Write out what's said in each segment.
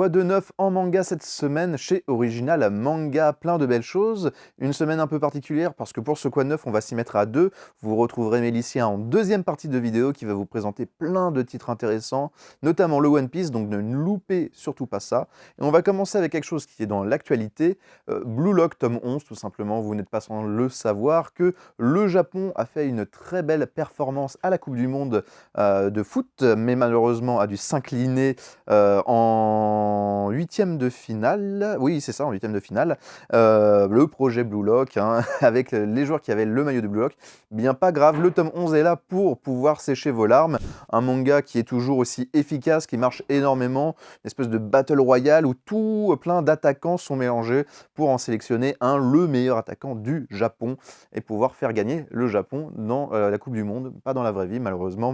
Quoi de neuf en manga cette semaine chez Original Manga? Plein de belles choses. Une semaine un peu particulière parce que pour ce quoi de neuf, on va s'y mettre à deux. Vous retrouverez Mélicia en deuxième partie de vidéo qui va vous présenter plein de titres intéressants, notamment le One Piece, donc ne loupez surtout pas ça. Et on va commencer avec quelque chose qui est dans l'actualité. Blue Lock, tome 11, tout simplement, vous n'êtes pas sans le savoir, que le Japon a fait une très belle performance à la Coupe du Monde de foot, mais malheureusement a dû s'incliner en huitième de finale, oui c'est ça, en huitième de finale, le projet Blue Lock, hein, avec les joueurs qui avaient le maillot de Blue Lock. Bien pas grave, le tome 11 est là pour pouvoir sécher vos larmes, un manga qui est toujours aussi efficace, qui marche énormément, une espèce de battle royale où tout plein d'attaquants sont mélangés pour en sélectionner un, le meilleur attaquant du Japon, et pouvoir faire gagner le Japon dans la Coupe du Monde, pas dans la vraie vie malheureusement,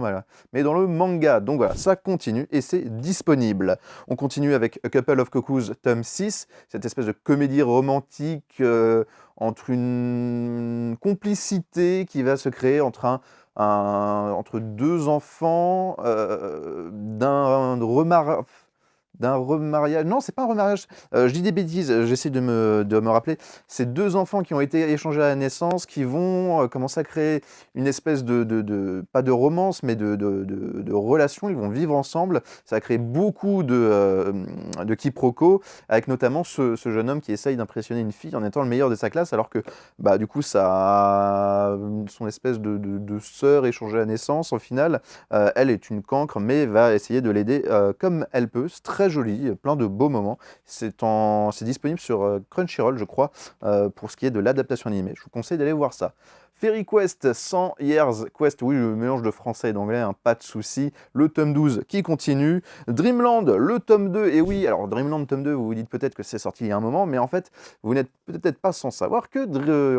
mais dans le manga. Donc voilà, ça continue et c'est disponible. On continue avec A Couple of Cuckoos, tome 6, cette espèce de comédie romantique entre une complicité qui va se créer entre entre deux enfants d'un remariage. Non, c'est pas un remariage. Je dis des bêtises, j'essaie de me rappeler. C'est deux enfants qui ont été échangés à la naissance, qui vont commencer à créer une espèce pas de romance, mais de relation. Ils vont vivre ensemble. Ça va créer beaucoup de quiproquos, avec notamment ce jeune homme qui essaye d'impressionner une fille en étant le meilleur de sa classe, alors que bah, du coup, ça a son espèce de sœur échangée à la naissance. Au final, elle est une cancre, mais va essayer de l'aider comme elle peut. C'est très joli, plein de beaux moments. C'est disponible sur Crunchyroll, je crois, pour ce qui est de l'adaptation animée. Je vous conseille d'aller voir ça. Fairy Quest 100 Years Quest, oui, le mélange de français et d'anglais, hein, pas de souci. Le tome 12 qui continue. Dreamland, le tome 2, et oui, alors Dreamland tome 2, vous vous dites peut-être que c'est sorti il y a un moment, mais en fait, vous n'êtes peut-être pas sans savoir que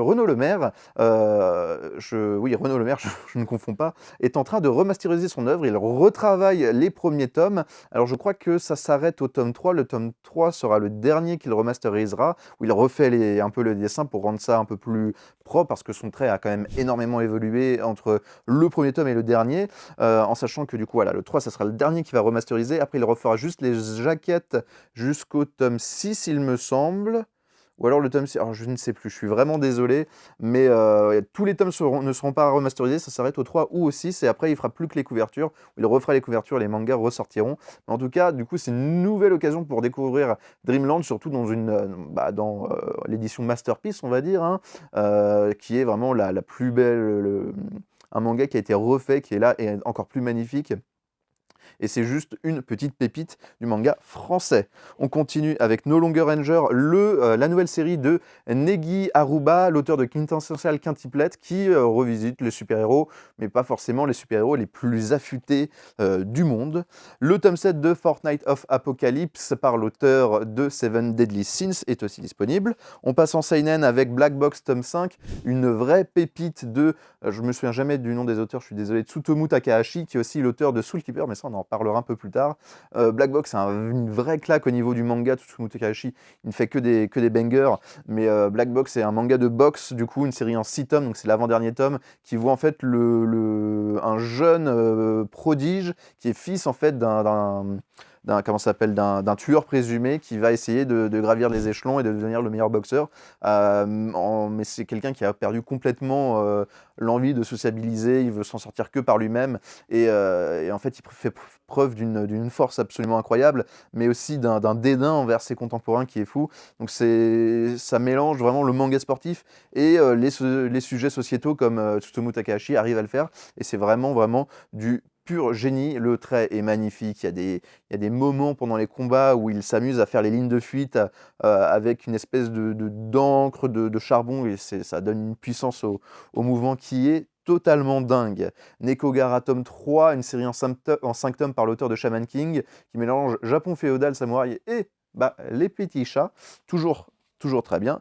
Renaud Lemaire, oui, Renaud Lemaire, je ne confonds pas, est en train de remasteriser son œuvre. Il retravaille les premiers tomes. Alors je crois que ça s'arrête au tome 3. Le tome 3 sera le dernier qu'il remasterisera, où il refait un peu le dessin pour rendre ça un peu plus propre, parce que son trait a quand même énormément évolué entre le premier tome et le dernier, en sachant que du coup, voilà, le 3, ça sera le dernier qui va remasteriser. Après, il refera juste les jaquettes jusqu'au tome 6, il me semble. Ou alors le tome 6, alors je ne sais plus, je suis vraiment désolé, mais tous les tomes ne seront pas remasterisés, ça s'arrête au 3 ou au 6, et après il fera plus que les couvertures, il refera les couvertures, les mangas ressortiront. Mais en tout cas, du coup, c'est une nouvelle occasion pour découvrir Dreamland, surtout dans dans l'édition Masterpiece, on va dire, hein, qui est vraiment la plus belle, un manga qui a été refait, qui est là et encore plus magnifique. Et c'est juste une petite pépite du manga français. On continue avec No Longer Ranger, la nouvelle série de Negi Aruba, l'auteur de Quintessential Quintuplets, qui revisite les super-héros, mais pas forcément les super-héros les plus affûtés du monde. Le tome 7 de Fortnite of Apocalypse par l'auteur de Seven Deadly Sins est aussi disponible. On passe en seinen avec Black Box tome 5, une vraie pépite de, je me souviens jamais du nom des auteurs, je suis désolé, Tsutomu Takahashi, qui est aussi l'auteur de Soul Keeper, mais ça on en parlera un peu plus tard. Black Box, c'est une vraie claque au niveau du manga. Tsutomu Takahashi, il ne fait que des bangers, mais Black Box, c'est un manga de boxe, du coup, une série en 6 tomes, donc c'est l'avant-dernier tome, qui voit en fait un jeune prodige qui est fils en fait d'un tueur présumé qui va essayer de gravir les échelons et de devenir le meilleur boxeur. Mais c'est quelqu'un qui a perdu complètement l'envie de sociabiliser, il veut s'en sortir que par lui-même, et en fait il fait preuve d'une force absolument incroyable, mais aussi d'un dédain envers ses contemporains qui est fou. Donc ça mélange vraiment le manga sportif et les sujets sociétaux comme Tsutomu Takahashi arrive à le faire, et c'est vraiment du pur génie. Le trait est magnifique, il y a des moments pendant les combats où il s'amuse à faire les lignes de fuite avec une espèce d'encre, de charbon, et ça donne une puissance au mouvement qui est totalement dingue. Nekogara tome 3, une série en 5 tomes par l'auteur de Shaman King, qui mélange Japon féodal, samouraï et les petits chats, toujours très bien.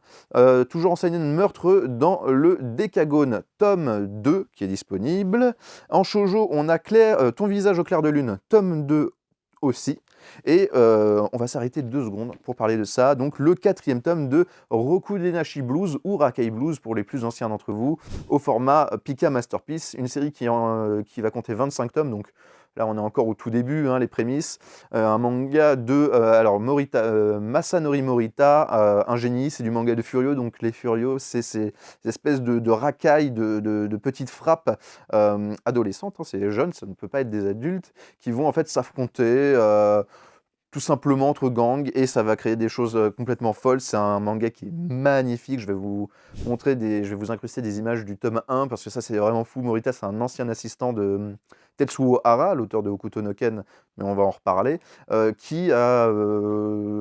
Toujours enseigné de meurtre dans le Décagone, tome 2, qui est disponible. En shoujo, on a Ton visage au clair de lune, tome 2 aussi. Et on va s'arrêter 2 secondes pour parler de ça. Donc le 4e tome de Rokudenashi Blues, ou Rakai Blues pour les plus anciens d'entre vous, au format Pika Masterpiece, une série qui va compter 25 tomes, donc là on est encore au tout début, hein, les prémices. Un manga de alors Masanori Morita, un génie, c'est du manga de Furio, donc les Furios, c'est ces espèces de racailles, de petites frappes adolescentes, hein, c'est les jeunes, ça ne peut pas être des adultes, qui vont en fait s'affronter tout simplement entre gangs et ça va créer des choses complètement folles. C'est un manga qui est magnifique. Je vais vous je vais vous incruster des images du tome 1 parce que ça c'est vraiment fou. Morita, c'est un ancien assistant de Tetsuo Hara, l'auteur de Hokuto no Ken, mais on va en reparler, qui a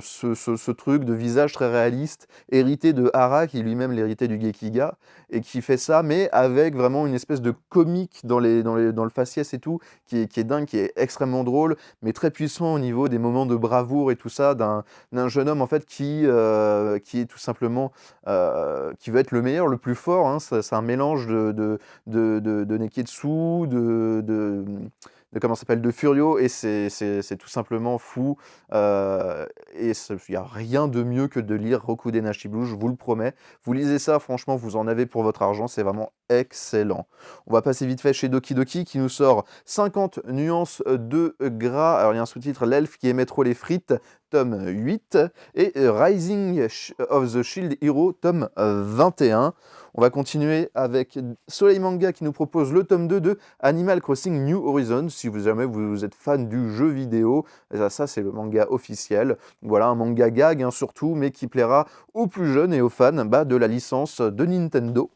ce truc de visage très réaliste, hérité de Hara, qui lui-même l'héritait du Gekiga, et qui fait ça, mais avec vraiment une espèce de comique dans le faciès et tout, qui est dingue, qui est extrêmement drôle, mais très puissant au niveau des moments de bravoure et tout ça, d'un jeune homme en fait qui est tout simplement qui veut être le meilleur, le plus fort, hein. C'est un mélange de Neketsu, de comment ça s'appelle, de Furio, et c'est tout simplement fou. Et il n'y a rien de mieux que de lire Rokuden Nashi Blue, je vous le promets. Vous lisez ça, franchement, vous en avez pour votre argent, c'est vraiment excellent. On va passer vite fait chez Doki Doki qui nous sort 50 nuances de gras. Alors il y a un sous-titre, L'elfe qui aimait trop les frites, tome 8, et Rising of the Shield Hero, tome 21. On va continuer avec Soleil Manga qui nous propose le tome 2 de Animal Crossing New Horizons. Si jamais vous êtes fan du jeu vidéo, ça c'est le manga officiel. Voilà, un manga gag hein, surtout, mais qui plaira aux plus jeunes et aux fans de la licence de Nintendo.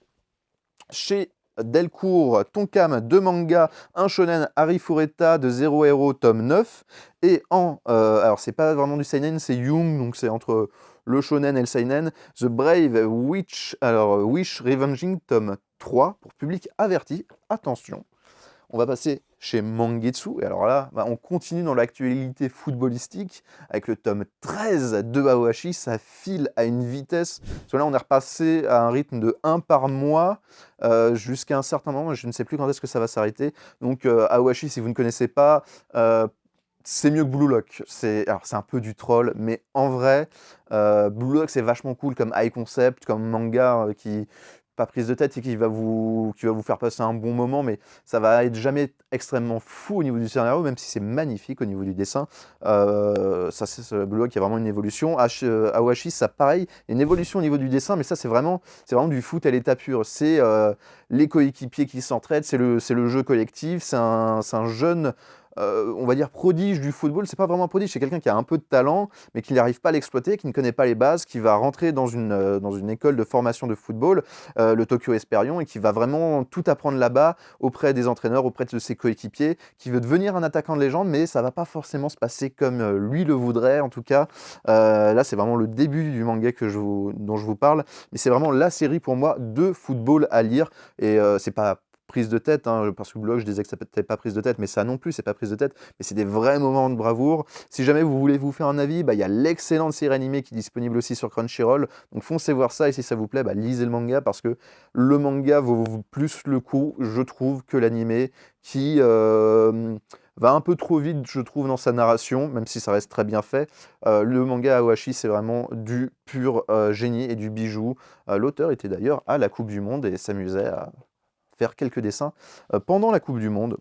Chez Delcourt, Tonkam, 2 mangas, un shonen Arifureta de Zero Hero, tome 9. Et alors c'est pas vraiment du seinen, c'est Young, donc c'est entre le shonen et le seinen. The Brave Witch, alors Wish Revenging, tome 3, pour public averti. Attention. On va passer chez Mangetsu, et alors là, on continue dans l'actualité footballistique avec le tome 13 de Aoashi, ça file à une vitesse. Parce que là, on est repassé à un rythme de 1 par mois jusqu'à un certain moment, je ne sais plus quand est-ce que ça va s'arrêter. Donc Aoashi, si vous ne connaissez pas, c'est mieux que Blue Lock. Alors c'est un peu du troll, mais en vrai, Blue Lock c'est vachement cool comme high concept, comme manga qui pas prise de tête et qui va vous faire passer un bon moment, mais ça va être jamais extrêmement fou au niveau du scénario, même si c'est magnifique au niveau du dessin. Ça c'est Blue Lock qui a vraiment une évolution. Awashi, ça pareil, une évolution au niveau du dessin, mais ça c'est vraiment du foot à l'état pur. C'est les coéquipiers qui s'entraident, c'est le jeu collectif, c'est un jeune on va dire prodige du football. C'est pas vraiment un prodige, c'est quelqu'un qui a un peu de talent, mais qui n'arrive pas à l'exploiter, qui ne connaît pas les bases, qui va rentrer dans une école de formation de football, le Tokyo Esperion, et qui va vraiment tout apprendre là-bas auprès des entraîneurs, auprès de ses coéquipiers, qui veut devenir un attaquant de légende, mais ça va pas forcément se passer comme lui le voudrait, en tout cas. Là, c'est vraiment le début du manga dont je vous parle, mais c'est vraiment la série pour moi de football à lire, et c'est pas prise de tête, hein, parce que le blog, je disais que ça n'était pas prise de tête, mais ça non plus, c'est pas prise de tête, mais c'est des vrais moments de bravoure. Si jamais vous voulez vous faire un avis, il y a l'excellente série animée qui est disponible aussi sur Crunchyroll, donc foncez voir ça, et si ça vous plaît, lisez le manga, parce que le manga vaut plus le coup, je trouve, que l'animé, qui va un peu trop vite, je trouve, dans sa narration, même si ça reste très bien fait. Le manga Awashi, c'est vraiment du pur génie et du bijou. L'auteur était d'ailleurs à la Coupe du Monde et s'amusait à faire quelques dessins pendant la Coupe du Monde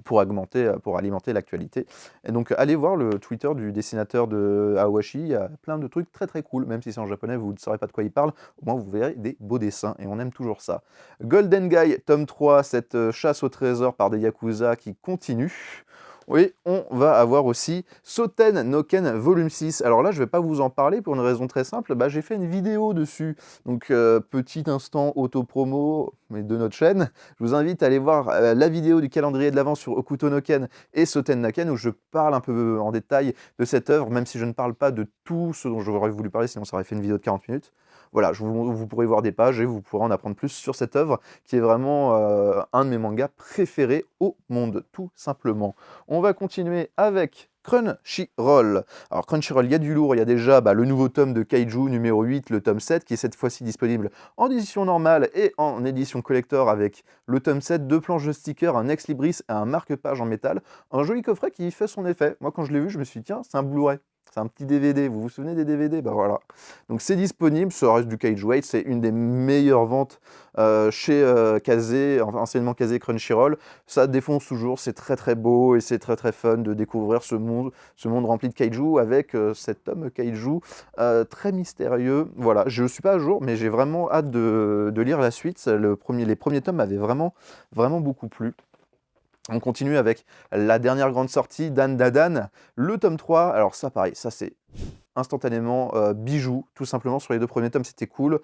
pour alimenter l'actualité. Et donc allez voir le Twitter du dessinateur de Awashi, il y a plein de trucs très très cool, même si c'est en japonais, vous ne saurez pas de quoi il parle, au moins vous verrez des beaux dessins, et on aime toujours ça. Golden Guy, tome 3, cette chasse au trésor par des Yakuza qui continue. Oui, on va avoir aussi Soten no Ken volume 6. Alors là, je ne vais pas vous en parler pour une raison très simple, j'ai fait une vidéo dessus. Donc, petit instant auto-promo de notre chaîne. Je vous invite à aller voir la vidéo du calendrier de l'Avent sur Hokuto no Ken et Soten no Ken, où je parle un peu en détail de cette œuvre, même si je ne parle pas de tout ce dont j'aurais voulu parler, sinon ça aurait fait une vidéo de 40 minutes. Voilà, vous pourrez voir des pages et vous pourrez en apprendre plus sur cette œuvre qui est vraiment un de mes mangas préférés au monde, tout simplement. On va continuer avec Crunchyroll. Alors Crunchyroll, il y a du lourd, il y a déjà le nouveau tome de Kaiju numéro 8, le tome 7, qui est cette fois-ci disponible en édition normale et en édition collector avec le tome 7, 2 planches de stickers, un ex-libris et un marque-page en métal. Un joli coffret qui fait son effet. Moi quand je l'ai vu, je me suis dit tiens, c'est un Blu-ray. C'est un petit DVD, vous vous souvenez des DVD? Bah voilà. Donc c'est disponible, ça reste du Cage Weight, c'est une des meilleures ventes chez Kazé, enfin anciennement Kazé Crunchyroll. Ça défonce toujours, c'est très très beau et c'est très très fun de découvrir ce monde rempli de kaiju avec cet homme kaiju très mystérieux. Voilà, je ne suis pas à jour, mais j'ai vraiment hâte de lire la suite. Les premiers tomes m'avaient vraiment, vraiment beaucoup plu. On continue avec la dernière grande sortie, Dan Dadan, le tome 3. Alors ça, pareil, ça c'est instantanément bijou, tout simplement. Sur les 2 premiers tomes, c'était cool.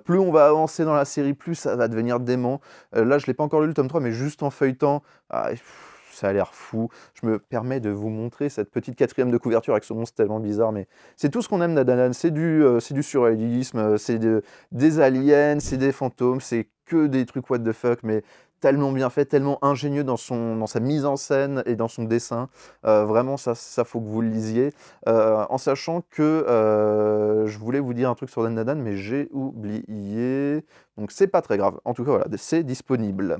Plus on va avancer dans la série, plus ça va devenir dément. Là, je ne l'ai pas encore lu le tome 3, mais juste en feuilletant, ça a l'air fou. Je me permets de vous montrer cette petite 4e de couverture avec ce monstre tellement bizarre, mais c'est tout ce qu'on aime d'Adanan. C'est du surréalisme, des aliens, c'est des fantômes, c'est que des trucs what the fuck, mais tellement bien fait, tellement ingénieux dans sa mise en scène et dans son dessin. Vraiment, ça faut que vous le lisiez. En sachant que je voulais vous dire un truc sur Dan Dadan, mais j'ai oublié. Donc c'est pas très grave. En tout cas, voilà, c'est disponible.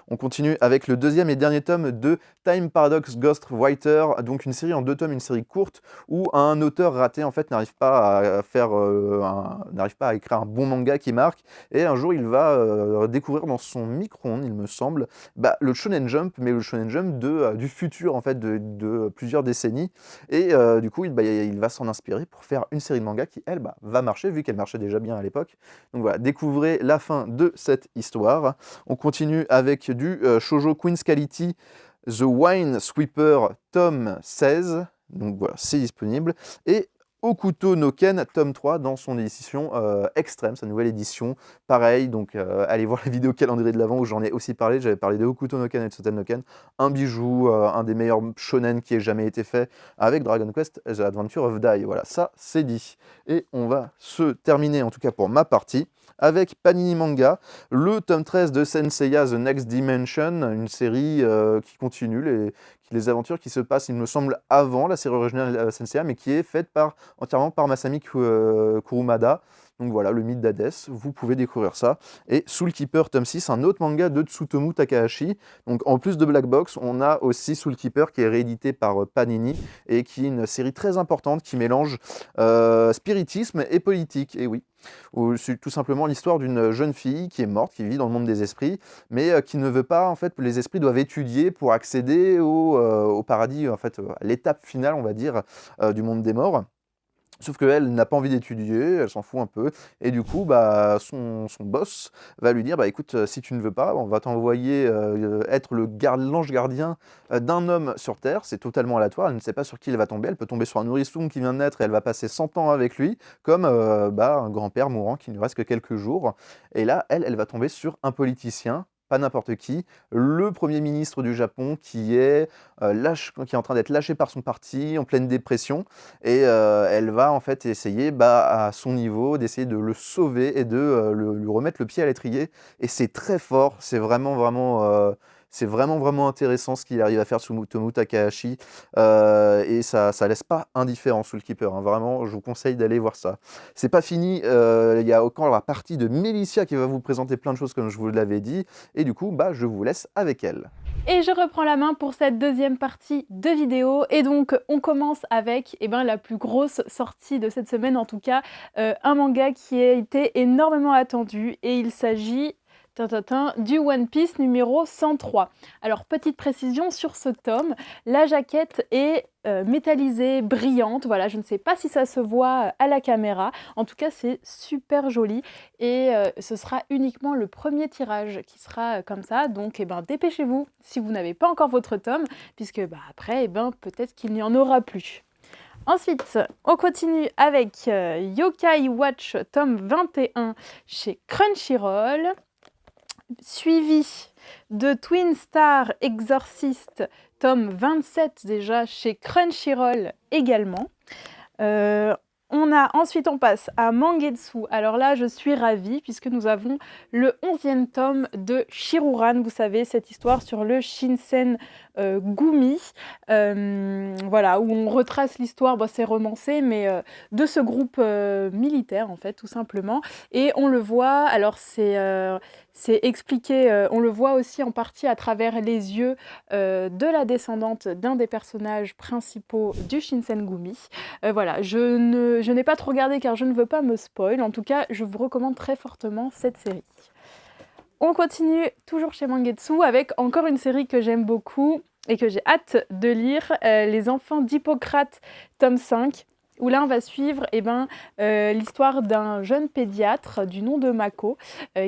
On continue avec le 2e et dernier tome de Time Paradox Ghostwriter, donc une série en 2 tomes, une série courte, où un auteur raté en fait n'arrive pas à écrire un bon manga qui marque, et un jour il va découvrir dans son micro-ondes, il me semble, le Shonen Jump, mais le Shonen Jump du futur en fait, de plusieurs décennies, et du coup il va s'en inspirer pour faire une série de mangas qui elle va marcher, vu qu'elle marchait déjà bien à l'époque. Donc voilà, découvrez la fin de cette histoire. On continue avec du Shoujo Queen's Quality, The Wine Sweeper, tome 16. Donc voilà, c'est disponible. Et Okuto no Ken, tome 3, dans son édition extrême, sa nouvelle édition. Pareil, donc allez voir la vidéo calendrier de l'avant où j'en ai aussi parlé. J'avais parlé de Okuto no Ken et de Tsuten no Ken. Un bijou, un des meilleurs shonen qui ait jamais été fait, avec Dragon Quest The Adventure of Dai. Voilà, ça c'est dit. Et on va se terminer, en tout cas pour ma partie, avec Panini Manga, le tome 13 de Senseiya The Next Dimension, une série qui continue les aventures qui se passent, il me semble, avant la série originale Senseiya, mais qui est faite entièrement par Masami Kurumada. Donc voilà, le mythe d'Hadès, vous pouvez découvrir ça. Et Soul Keeper tome 6, un autre manga de Tsutomu Takahashi. Donc en plus de Black Box, on a aussi Soul Keeper qui est réédité par Panini et qui est une série très importante qui mélange spiritisme et politique. Et oui, c'est tout simplement l'histoire d'une jeune fille qui est morte, qui vit dans le monde des esprits, mais qui ne veut pas, en fait, les esprits doivent étudier pour accéder au paradis, en fait, à l'étape finale, on va dire, du monde des morts. Sauf qu'elle n'a pas envie d'étudier, elle s'en fout un peu, et du coup, son boss va lui dire, écoute, si tu ne veux pas, on va t'envoyer être l'ange gardien d'un homme sur Terre, c'est totalement aléatoire, elle ne sait pas sur qui elle va tomber, elle peut tomber sur un nourrisson qui vient de naître et elle va passer 100 ans avec lui, comme un grand-père mourant qui ne reste que quelques jours, et là, elle va tomber sur un politicien, pas n'importe qui, le Premier ministre du Japon qui est qui est en train d'être lâché par son parti, en pleine dépression, et elle va en fait essayer à son niveau d'essayer de le sauver et de lui remettre le pied à l'étrier, et c'est très fort, c'est vraiment vraiment intéressant ce qu'il arrive à faire Tsutomu Takahashi, et ça laisse pas indifférent Soul Keeper, hein. Vraiment je vous conseille d'aller voir ça. C'est pas fini, il y a encore la partie de Mélicia qui va vous présenter plein de choses comme je vous l'avais dit, et du coup je vous laisse avec elle. Et je reprends la main pour cette deuxième partie de vidéo. Et donc, on commence avec la plus grosse sortie de cette semaine, en tout cas, un manga qui a été énormément attendu. Et il s'agit du One Piece numéro 103. Alors, petite précision sur ce tome, la jaquette est métallisée, brillante. Voilà, je ne sais pas si ça se voit à la caméra. En tout cas, c'est super joli. Et ce sera uniquement le premier tirage qui sera comme ça. Donc, dépêchez-vous si vous n'avez pas encore votre tome, puisque après, peut-être qu'il n'y en aura plus. Ensuite, on continue avec Yokai Watch tome 21 chez Crunchyroll, suivi de Twin Star Exorcist tome 27 déjà chez Crunchyroll également. Ensuite, on passe à Mangetsu. Alors là, je suis ravie puisque nous avons le 11e tome de Shiruran. Vous savez, cette histoire sur le Shinsen Gumi. Voilà, où on retrace l'histoire, c'est romancé, mais de ce groupe militaire, en fait, tout simplement. Et on le voit, alors c'est c'est expliqué, on le voit aussi en partie à travers les yeux de la descendante d'un des personnages principaux du Shinsengumi. Voilà, je n'ai pas trop regardé car je ne veux pas me spoil. En tout cas, je vous recommande très fortement cette série. On continue toujours chez Mangetsu avec encore une série que j'aime beaucoup et que j'ai hâte de lire, Les Enfants d'Hippocrate, tome 5, où là on va suivre l'histoire d'un jeune pédiatre du nom de Mako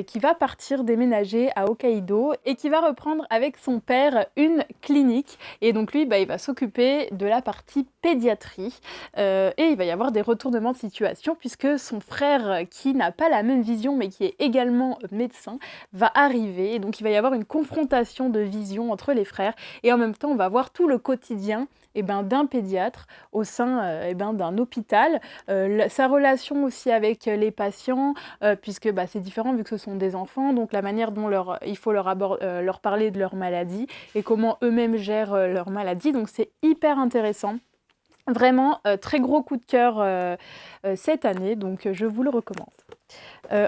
qui va partir déménager à Hokkaido et qui va reprendre avec son père une clinique. Et donc lui, il va s'occuper de la partie pédiatrie et il va y avoir des retournements de situation puisque son frère, qui n'a pas la même vision mais qui est également médecin, va arriver. Et donc il va y avoir une confrontation de vision entre les frères et en même temps on va voir tout le quotidien d'un pédiatre au sein d'un hôpital. Sa relation aussi avec les patients, puisque c'est différent vu que ce sont des enfants, donc la manière dont il faut leur parler de leur maladie et comment eux-mêmes gèrent leur maladie. Donc c'est hyper intéressant. Vraiment, très gros coup de cœur cette année, donc je vous le recommande.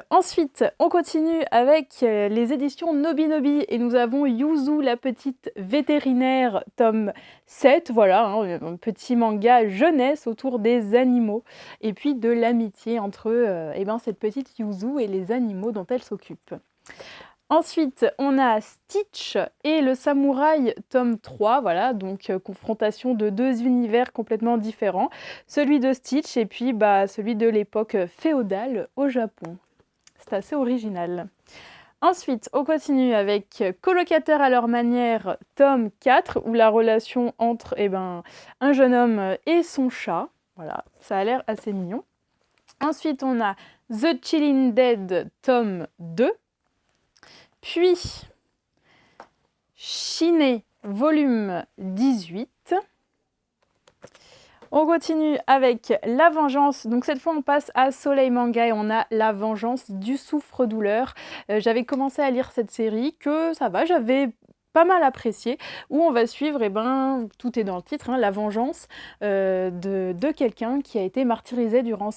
Ensuite, on continue avec les éditions Nobinobi et nous avons Yuzu, la petite vétérinaire, tome 7, voilà, un petit manga jeunesse autour des animaux et puis de l'amitié entre cette petite Yuzu et les animaux dont elle s'occupe. Ensuite, on a Stitch et le samouraï, tome 3, voilà, donc confrontation de deux univers complètement différents, celui de Stitch et puis celui de l'époque féodale au Japon. C'est assez original. Ensuite, on continue avec Colocataires à leur manière, tome 4, où la relation entre un jeune homme et son chat, voilà, ça a l'air assez mignon. Ensuite, on a The Chilling Dead, tome 2. Puis, Shiné, volume 18. On continue avec La Vengeance. Donc cette fois, on passe à Soleil Manga et on a La Vengeance du souffre-douleur. J'avais commencé à lire cette série, que ça va, j'avais pas mal apprécié, où on va suivre, tout est dans le titre, la vengeance de quelqu'un qui a été martyrisé durant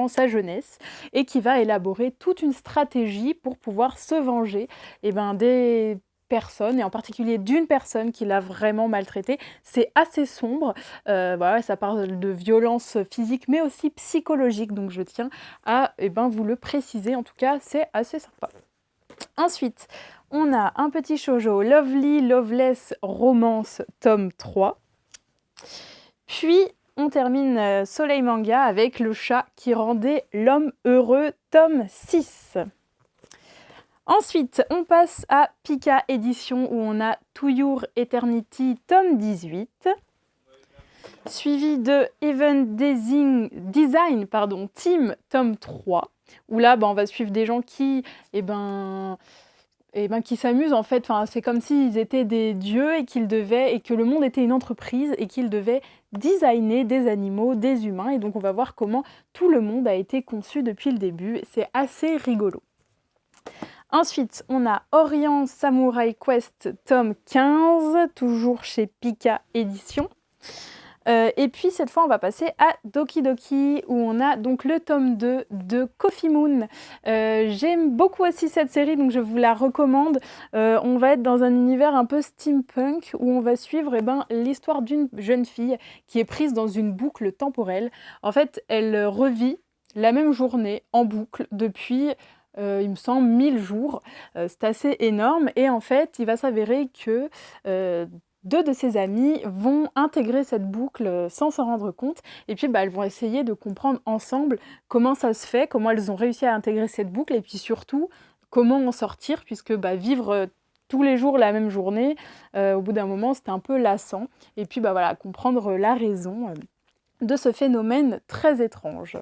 sa jeunesse et qui va élaborer toute une stratégie pour pouvoir se venger des personnes et en particulier d'une personne qui l'a vraiment maltraité. C'est assez sombre, ça parle de violence physique mais aussi psychologique, donc je tiens à vous le préciser, en tout cas c'est assez sympa. Ensuite, on a un petit shoujo, Lovely Loveless Romance, tome 3. Puis on termine Soleil Manga avec Le chat qui rendait l'homme heureux, tome 6. Ensuite, on passe à Pika Édition où on a To Your Eternity, tome 18. Suivi de Even Design Team, tome 3. Où là, on va suivre des gens qui qui s'amusent en fait. C'est comme s'ils étaient des dieux et que le monde était une entreprise et qu'ils devaient designer des animaux, des humains. Et donc on va voir comment tout le monde a été conçu depuis le début. C'est assez rigolo. Ensuite, on a Orient Samurai Quest, tome 15, toujours chez Pika Édition. Et puis cette fois, on va passer à Doki Doki, où on a donc le tome 2 de Coffee Moon. J'aime beaucoup aussi cette série, donc je vous la recommande. On va être dans un univers un peu steampunk, où on va suivre l'histoire d'une jeune fille qui est prise dans une boucle temporelle. En fait, elle revit la même journée en boucle depuis... il me semble 1000 jours, c'est assez énorme et en fait il va s'avérer que deux de ses amis vont intégrer cette boucle sans s'en rendre compte et puis elles vont essayer de comprendre ensemble comment ça se fait, comment elles ont réussi à intégrer cette boucle et puis surtout comment en sortir puisque vivre tous les jours la même journée, au bout d'un moment c'était un peu lassant et puis comprendre la raison de ce phénomène très étrange.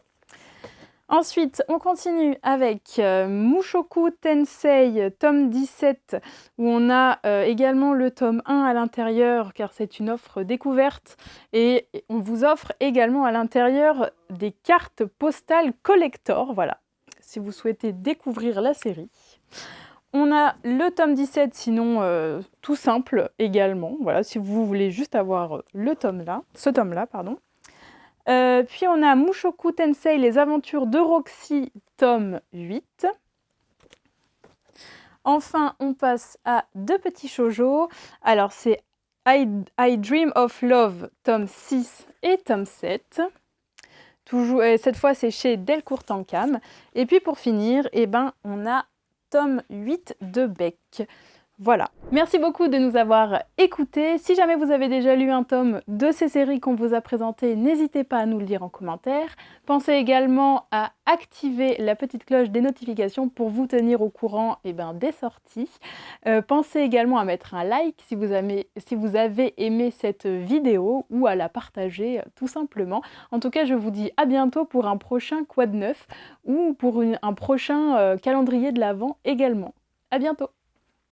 Ensuite, on continue avec Mushoku Tensei, tome 17, où on a également le tome 1 à l'intérieur, car c'est une offre découverte. Et on vous offre également à l'intérieur des cartes postales collector, voilà, si vous souhaitez découvrir la série. On a le tome 17, sinon tout simple également, voilà, si vous voulez juste avoir ce tome-là, pardon. Puis on a Mushoku Tensei, les aventures de Roxy, tome 8. Enfin, on passe à deux petits shoujo. Alors, c'est I Dream of Love, tome 6 et tome 7. Toujours, cette fois, c'est chez Delcourt Tankam. Et puis, pour finir, eh ben, on a tome 8 de Beck. Voilà. Merci beaucoup de nous avoir écoutés. Si jamais vous avez déjà lu un tome de ces séries qu'on vous a présentées, n'hésitez pas à nous le dire en commentaire. Pensez également à activer la petite cloche des notifications pour vous tenir au courant des sorties. Pensez également à mettre un like si vous avez aimé cette vidéo ou à la partager tout simplement. En tout cas, je vous dis à bientôt pour un prochain Quad 9 ou pour un prochain calendrier de l'Avent également. À bientôt!